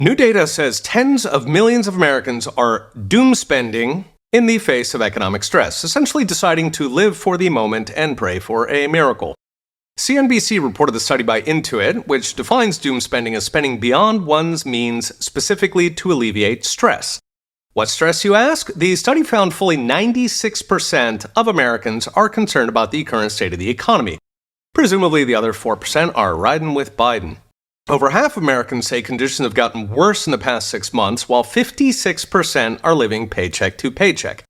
New data says tens of millions of Americans are doom spending in the face of economic stress, essentially deciding to live for the moment and pray for a miracle. CNBC reported the study by Intuit, which defines doom spending as spending beyond one's means specifically to alleviate stress. What stress, you ask? The study found fully 96% of Americans are concerned about the current state of the economy. Presumably, the other 4% are riding with Biden. Over half of Americans say conditions have gotten worse in the past 6 months, while 56% are living paycheck to paycheck,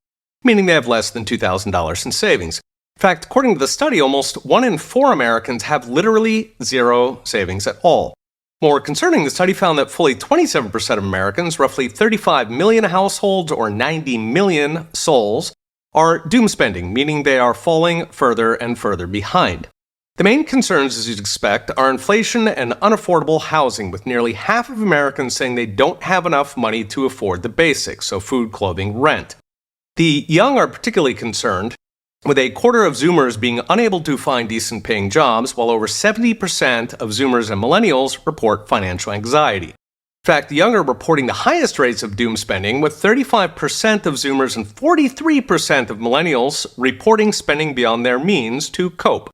meaning they have less than $2,000 in savings. In fact, according to the study, almost 1 in 4 Americans have literally zero savings at all. More concerning, the study found that fully 27% of Americans, roughly 35 million households or 90 million souls, are doom spending, meaning they are falling further and further behind. The main concerns, as you'd expect, are inflation and unaffordable housing, with nearly half of Americans saying they don't have enough money to afford the basics, so food, clothing, rent. The young are particularly concerned, with a quarter of Zoomers being unable to find decent-paying jobs, while over 70% of Zoomers and millennials report financial anxiety. In fact, the young are reporting the highest rates of doom spending, with 35% of Zoomers and 43% of millennials reporting spending beyond their means to cope.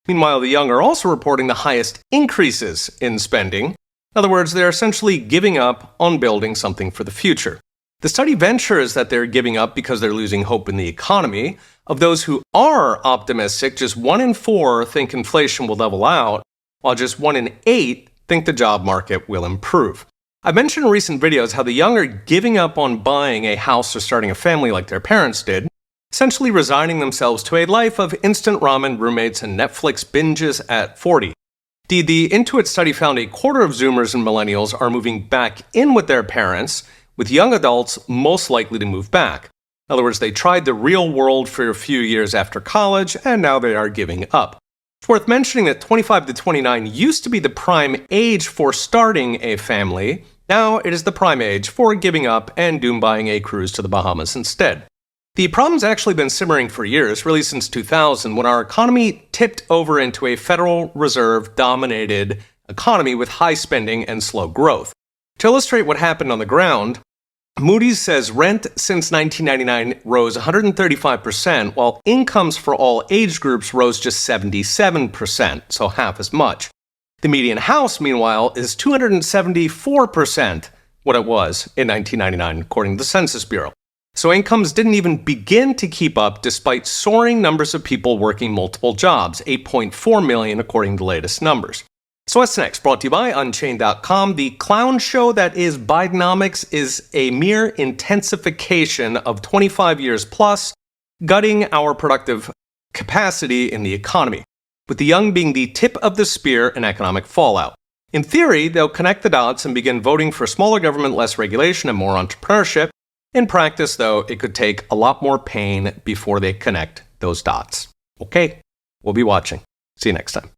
Meanwhile, the young are also reporting the highest increases in spending. In other words, they're essentially giving up on building something for the future. The study ventures that they're giving up because they're losing hope in the economy. Of those who are optimistic, just 1 in 4 think inflation will level out, while just 1 in 8 think the job market will improve. I mentioned in recent videos how the young are giving up on buying a house or starting a family like their parents did, essentially resigning themselves to a life of instant ramen roommates and Netflix binges at 40. Indeed, the Intuit study found a quarter of Zoomers and millennials are moving back in with their parents, with young adults most likely to move back. In other words, they tried the real world for a few years after college, and now they are giving up. It's worth mentioning that 25 to 29 used to be the prime age for starting a family. Now it is the prime age for giving up and doom buying a cruise to the Bahamas instead. The problem's actually been simmering for years, really since 2000, when our economy tipped over into a Federal Reserve-dominated economy with high spending and slow growth. To illustrate what happened on the ground, Moody's says rent since 1999 rose 135%, while incomes for all age groups rose just 77%, so half as much. The median house, meanwhile, is 274% what it was in 1999, according to the Census Bureau. So incomes didn't even begin to keep up despite soaring numbers of people working multiple jobs, 8.4 million according to the latest numbers. So what's next? Brought to you by Unchained.com. The clown show that is Bidenomics is a mere intensification of 25 years plus, gutting our productive capacity in the economy, with the young being the tip of the spear in economic fallout. In theory, they'll connect the dots and begin voting for smaller government, less regulation, and more entrepreneurship. In practice, though, it could take a lot more pain before they connect those dots. Okay, we'll be watching. See you next time.